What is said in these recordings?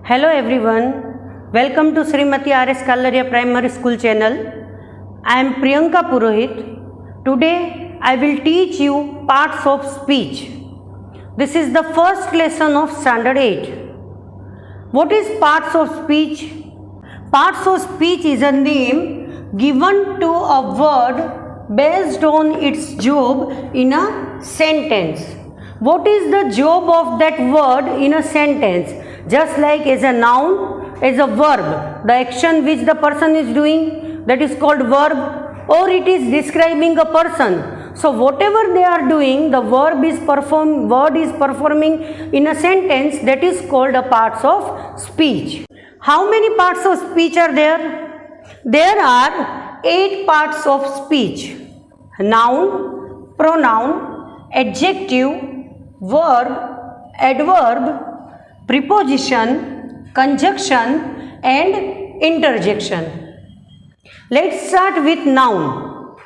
Hello everyone, welcome to Srimati R.S. Kalaria Primary School channel. I am Priyanka Purohit. Today I will teach you parts of speech. This is the first lesson of standard 8. What is parts of speech? Parts of speech is a name given to a word based on its job in a sentence. What is the job of that word in a sentence? Just like as a noun, as a verb, the action which the person is doing, that is called verb, or it is describing a person. So whatever they are doing, the word is performing in a sentence, that is called a parts of speech. How many parts of speech are there? There are 8 parts of speech: noun, pronoun, adjective, verb, adverb, preposition, conjunction and interjection. Let's start with noun.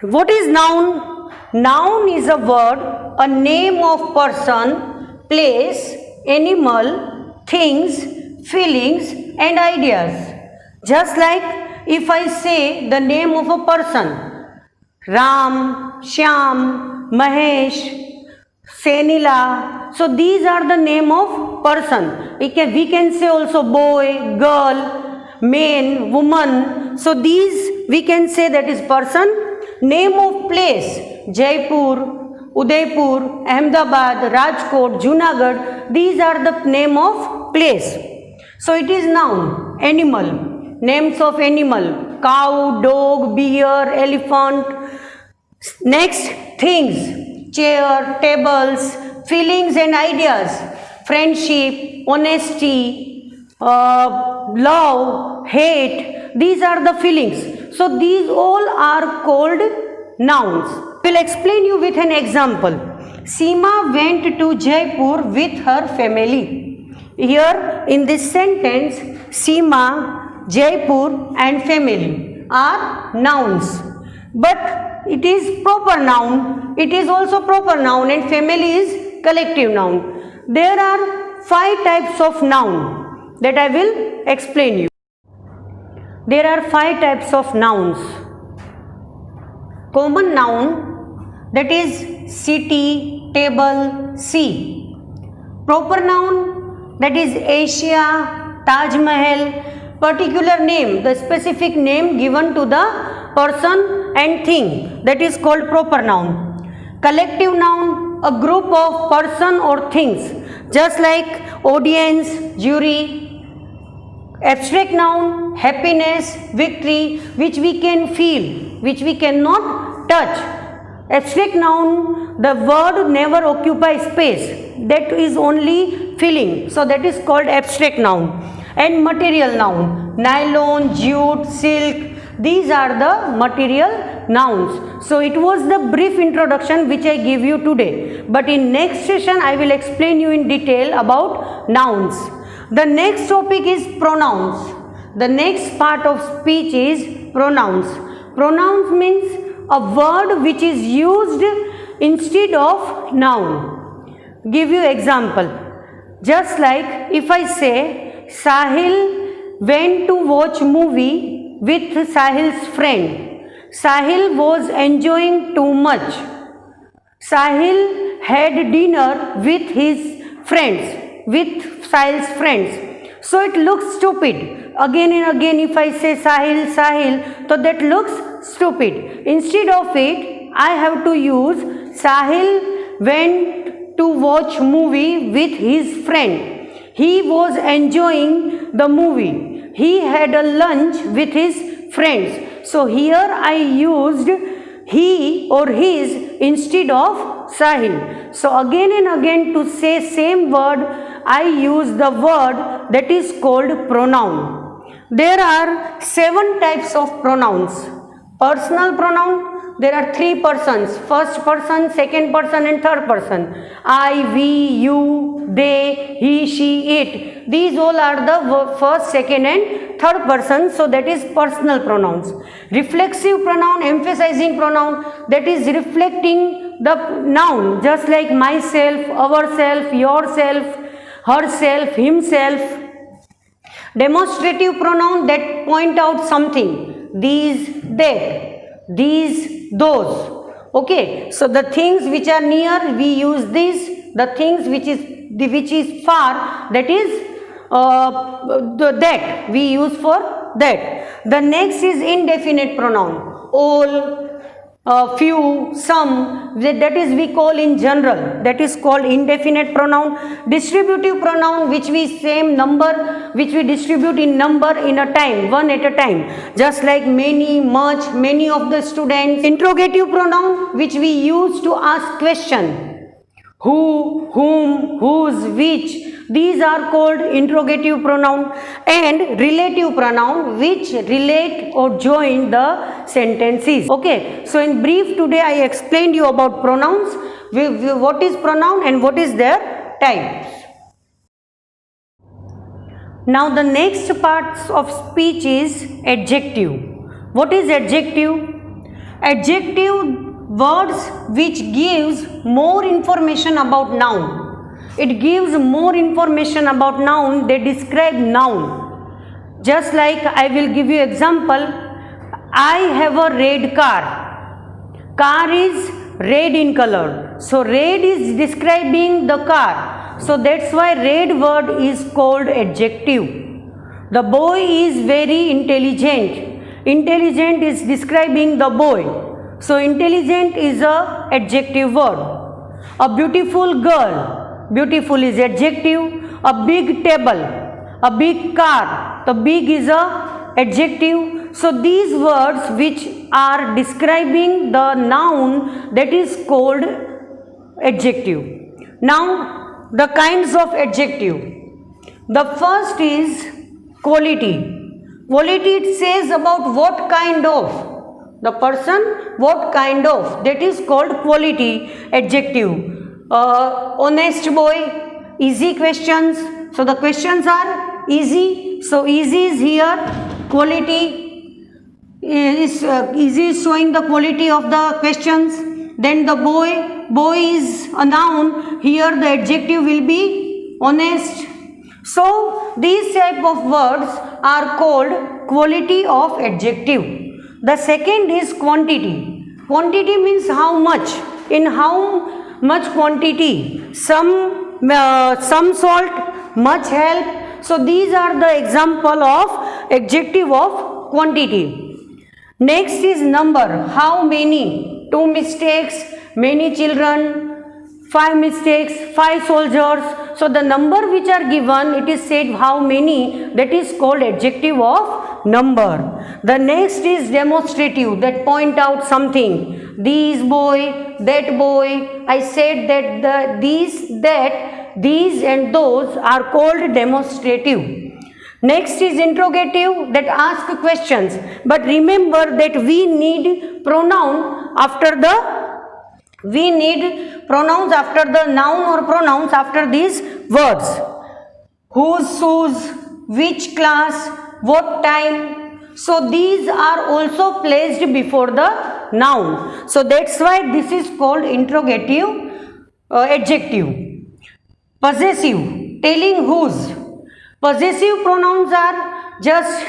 What is noun? Noun is a word, a name of person, place, animal, things, feelings and ideas. Just like if I say the name of a person, Ram, Shyam, Mahesh, Senila, so these are the name of person. We can say also boy, girl, man, woman. So these we can say that is person. Name of place, Jaipur, Udaipur, Ahmedabad, Rajkot, Junagadh. These are the name of place. So it is noun. Animal, names of animal, cow, dog, bear, elephant. Next, things, chair, tables, feelings and ideas, friendship, honesty, love, hate. These are the feelings. So these all are called nouns. I will explain you with an example. Seema went to Jaipur with her family. Here in this sentence, Seema, Jaipur and family are nouns. But it is proper noun. It is also proper noun and family is collective noun. There are 5 types of noun that I will explain you. There are 5 types of nouns. Common noun, that is city, table, sea. Proper noun, that is Asia, Taj Mahal. Particular name, the specific name given to the person and thing, that is called proper noun. Collective noun, a group of person or things, just like audience, jury. Abstract noun, happiness, victory, which we can feel, which we cannot touch. Abstract noun, the word never occupies space, that is only feeling, so that is called abstract noun. And material noun, nylon, jute, silk, these are the material nouns. So it was the brief introduction which I give you today, but in next session I will explain you in detail about nouns. The next topic is pronouns. The next part of speech is pronouns. Pronouns means a word which is used instead of noun. Give you example. Just like if I say Sahil went to watch movie with Sahil's friend. Sahil was enjoying too much. Sahil had dinner with his friends, with Sahil's friends. So it looks stupid. Again and again if I say Sahil, Sahil, so that looks stupid. Instead of it, I have to use Sahil went to watch movie with his friend. He was enjoying the movie. He had a lunch with his friends. So here I used he or his instead of Sahil. So again and again to say same word, I use the word that is called pronoun. There are 7 types of pronouns. Personal pronoun, there are 3 persons, first person, second person and third person. I, we, you, they, he, she, it. These all are the first, second and third person. So that is personal pronouns. Reflexive pronoun, emphasizing pronoun, that is reflecting the noun, just like myself, ourself, yourself, herself, himself. Demonstrative pronoun that point out something. These, that, these, those. Okay, so the things which are near, we use this. The things which is far, that is that we use for that. The next is indefinite pronoun. All, few, some, that is we call in general, that is called indefinite pronoun. Distributive pronoun, which we same number, which we distribute in number in a time, one at a time, just like many, much, many of the students. Interrogative pronoun, which we use to ask question. Who, whom, whose, which, these are called interrogative pronoun. And relative pronoun, which relate or join the sentences. Okay, so in brief today I explained you about pronouns, what is pronoun and what is their types. Now the next parts of speech is adjective. What is adjective? Adjective words which gives more information about noun. It gives more information about noun, they describe noun. Just like I will give you example, I have a red car. Car is red in color. So red is describing the car. So that's why red word is called adjective. The boy is very intelligent. Intelligent is describing the boy. So intelligent is a adjective word. A beautiful girl, beautiful is adjective. A big table, a big car, the big is a adjective. So these words which are describing the noun, that is called adjective. Now the kinds of adjective. The first is quality. Quality, it says about what kind of. The person, what kind of, that is called quality adjective. Honest boy, easy questions, so the questions are easy, so easy is here. Quality is easy is showing the quality of the questions. Then the boy is a noun, here the adjective will be honest. So these type of words are called quality of adjective. The second is quantity. Quantity means how much, in how much quantity, some salt, much help. So these are the example of adjective of quantity. Next is number, how many, 2 mistakes, many children, 5 mistakes, 5 soldiers. So the number which are given, it is said how many, that is called adjective of number. The next is demonstrative, that point out something. These boy, that boy. I said that these, that, these and those are called demonstrative. Next is interrogative, that ask questions. But remember that we need pronouns after the noun or pronouns after these words. Whose, whose, which class, what time. So these are also placed before the noun. So that's why this is called interrogative adjective. Possessive, telling whose. Possessive pronouns are just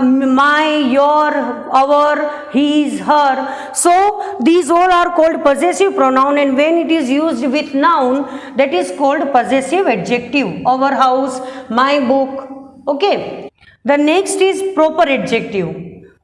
my, your, our, his, her. So these all are called possessive pronoun, and when it is used with noun, that is called possessive adjective. Our house, my book. Okay. The next is proper adjective.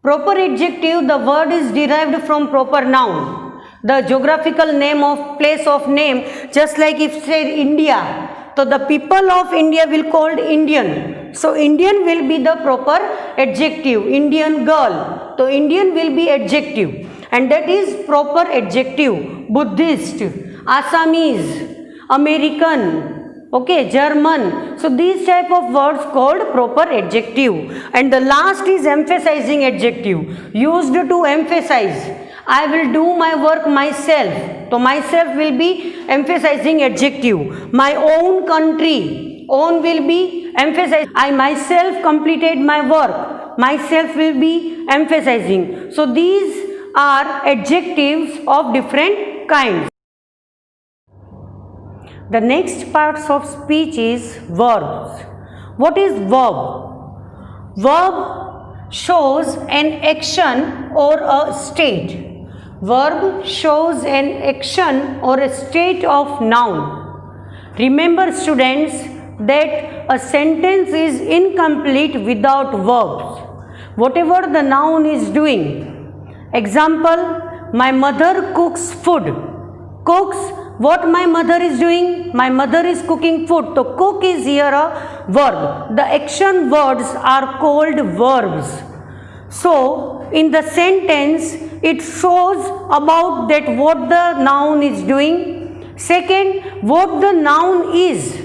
Proper adjective, the word is derived from proper noun, the geographical name of place of name. Just like if say India, so the people of India will called Indian. So Indian will be the proper adjective. Indian girl, so Indian will be adjective, and that is proper adjective. Buddhist, Assamese, American, okay, German. So these type of words called proper adjective. And the last is emphasizing adjective, used to emphasize. I will do my work myself. So myself will be emphasizing adjective. My own country, own will be emphasized. I myself completed my work. Myself will be emphasizing. So these are adjectives of different kinds. The next parts of speech is verbs. What is verb? Verb shows an action or a state. Verb shows an action or a state of noun. Remember students that a sentence is incomplete without verbs. Whatever the noun is doing. Example, my mother cooks food. Cooks, what my mother is doing? My mother is cooking food. So cook is here a verb. The action words are called verbs. So in the sentence it shows about that what the noun is doing. Second, what the noun is.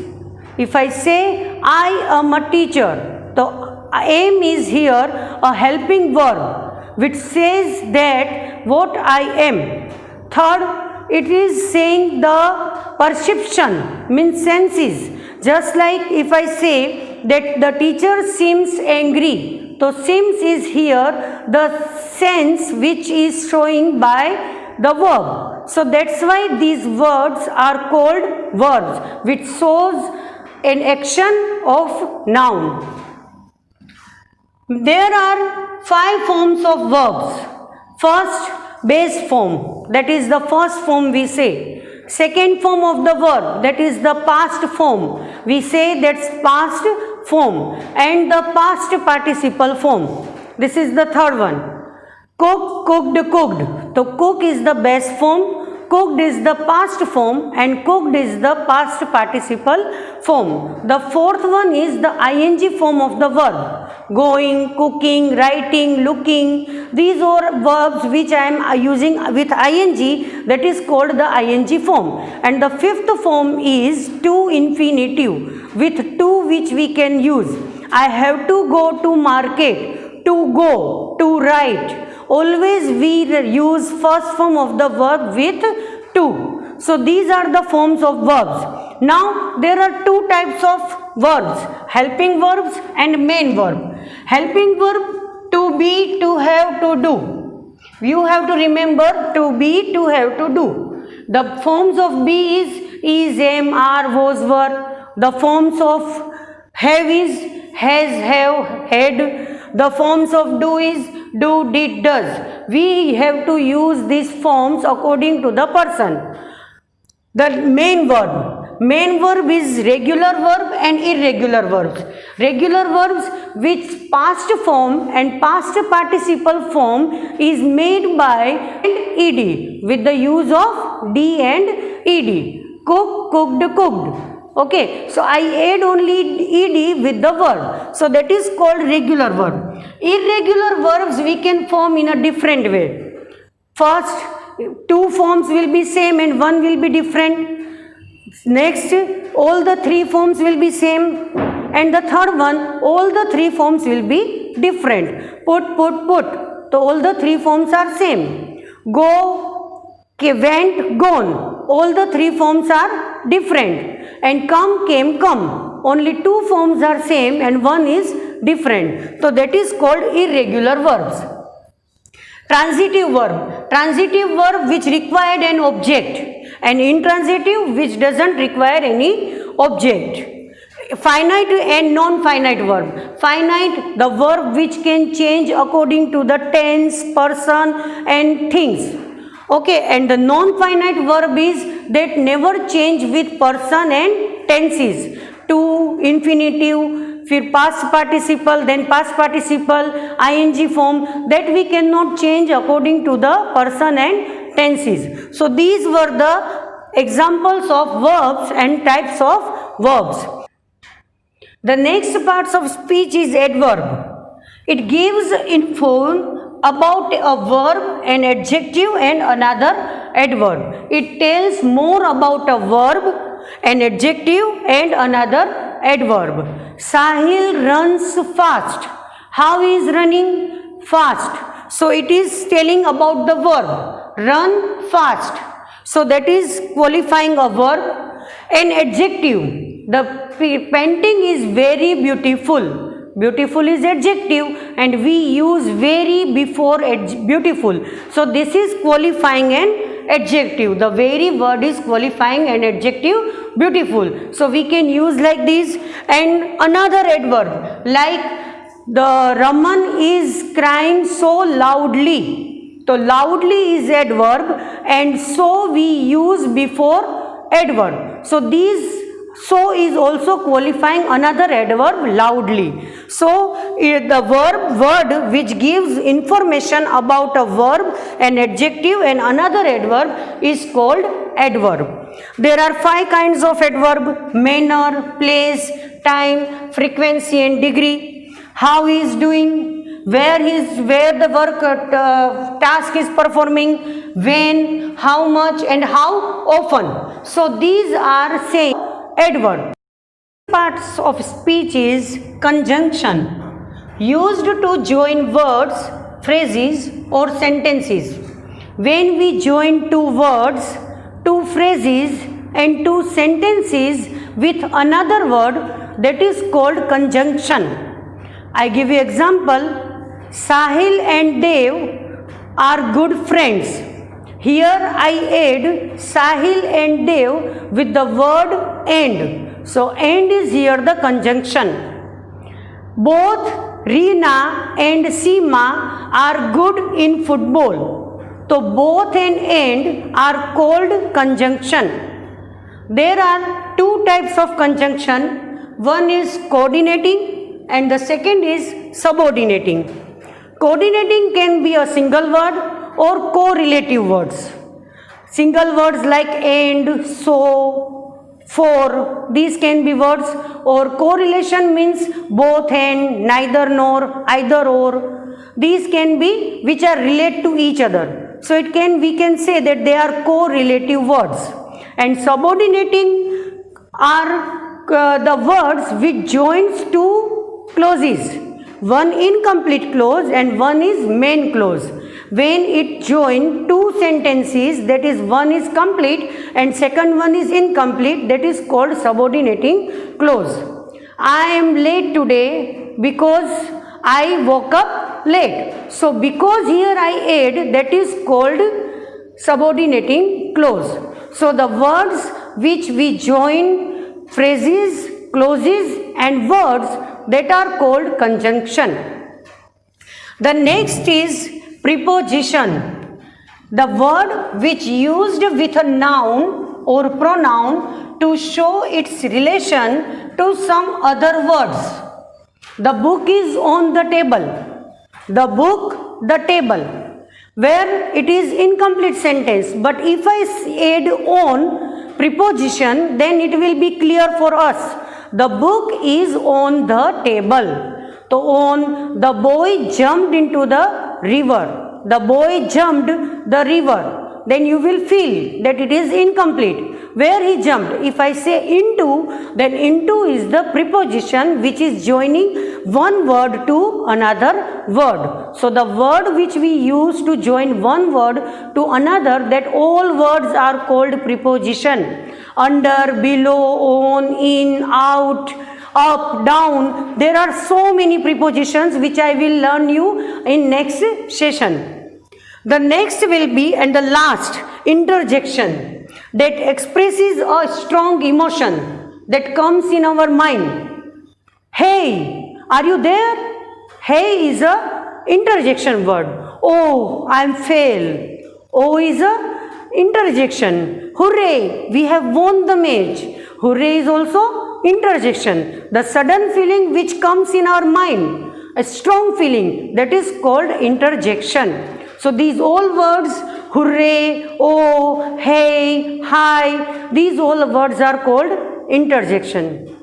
If I say I am a teacher, the am is here a helping verb which says that what I am. Third, it is saying the perception means senses. Just like if I say that the teacher seems angry, so seems is here the sense which is showing by the verb. So that's why these words are called verbs which shows an action of noun. There are 5 forms of verbs. First, base form, that is the first form we say. Second form of the verb, that is the past form. We say that's past form, and the past participle form. This is the third one. Cook, cooked, cooked. So cook is the base form, cooked is the past form, and cooked is the past participle form. The fourth one is the ing form of the verb. Going, cooking, writing, looking. These are verbs which I am using with ing, that is called the ing form. And the fifth form is to infinitive with to which we can use. I have to go to market, to go, to write. Always we use first form of the verb with to. So these are the forms of verbs. Now there are 2 types of verbs, helping verbs and main verb. Helping verb, to be, to have, to do. You have to remember to be, to have, to do. The forms of be is, am, are, was, were. The forms of have is, has, have, had. The forms of do is, do, did, does. We have to use these forms according to the person. The main verb. Main verb is regular verb and irregular verbs. Regular verbs which past form and past participle form is made by ed with the use of d and ed. Cook, cooked, cooked. Okay, so I add only ed with the verb. So that is called regular verb. Irregular verbs we can form in a different way. First, 2 forms will be same and 1 will be different. Next, all the 3 forms will be same, and the third one, all the 3 forms will be different. Put. So all the 3 forms are same. Go, went, gone. All the 3 forms are different. And come, came, come. Only 2 forms are same and 1 is different. So that is called irregular verbs. Transitive verb. Transitive verb which required an object, and intransitive which doesn't require any object. Finite and non-finite verb. Finite, the verb which can change according to the tense, person and things. Okay, and the non-finite verb is that never change with person and tenses. To, infinitive, फिर past participle, then past participle, ing form, that we cannot change according to the person and tenses. So these were the examples of verbs and types of verbs. The next parts of speech is adverb. It gives info about a verb, an adjective and another adverb. It tells more about a verb, an adjective and another adverb. Sahil runs fast. How is running? Fast. So it is telling about the verb. Run fast. So that is qualifying a verb. An adjective. The painting is very beautiful. Beautiful is adjective and we use very before beautiful. So this is qualifying an adjective. The very word is qualifying an adjective beautiful. So we can use like this. And another adverb like the Raman is crying so loudly. So loudly is adverb and so we use before adverb. So these so is also qualifying another adverb loudly. So the word which gives information about a verb, an adjective and another adverb is called adverb. There are 5 kinds of adverb: manner, place, time, frequency and degree. How he is doing, where the work task is performing, when, how much and how often. So these are saying adverb. Parts of speech is conjunction, used to join words, phrases or sentences. When we join 2 words, 2 phrases and 2 sentences with another word, that is called conjunction. I give you example. Sahil and Dev are good friends. Here I add Sahil and Dev with the word and. So and is here the conjunction. Both Reena and Seema are good in football. So both and are called conjunction. There are 2 types of conjunction. One is coordinating and the second is subordinating. Coordinating can be a single word or correlative words. Single words like and, so, for, these can be words, or correlation means both and, neither nor, either or. These can be which are related to each other. So we can say that they are correlative words. And subordinating are the words which joins 2 clauses, one incomplete clause and one is main clause. When it join 2 sentences, that is one is complete and second one is incomplete, that is called subordinating clause. I am late today because I woke up late. So because here I add, that is called subordinating clause. So the words which we join phrases, clauses and words, that are called conjunction. The next is preposition. The word which used with a noun or pronoun to show its relation to some other words. The book is on the table. The book, the table. Where it is incomplete sentence, but if I add on preposition, then it will be clear for us. The book is on the table. So on, the boy jumped into the river. The boy jumped the river. Then you will feel that it is incomplete. Where he jumped? If I say into, then into is the preposition which is joining one word to another word. So the word which we use to join one word to another, that all words are called preposition. Under, below, on, in, out, up, down. There are so many prepositions which I will learn you in next session. The next will be, and the last, interjection, that expresses a strong emotion that comes in our mind. Hey, are you there? Hey is a interjection word. Oh, I am fail. Oh is a interjection. Hooray, we have won the match. Hooray is also interjection. The sudden feeling which comes in our mind, a strong feeling, that is called interjection. So these all words, hooray, oh, hey, hi, these all words are called interjection.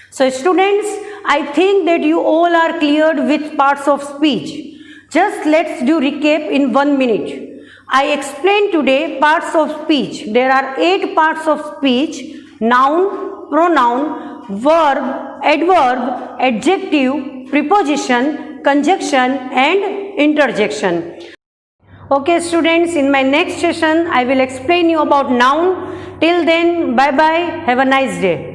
So students, I think that you all are cleared with parts of speech. Just let's do recap in 1 minute. I explained today parts of speech. There are 8 parts of speech: noun, pronoun, verb, adverb, adjective, preposition, conjunction and interjection. Okay students, in my next session I will explain you about noun. Till then, bye bye, have a nice day.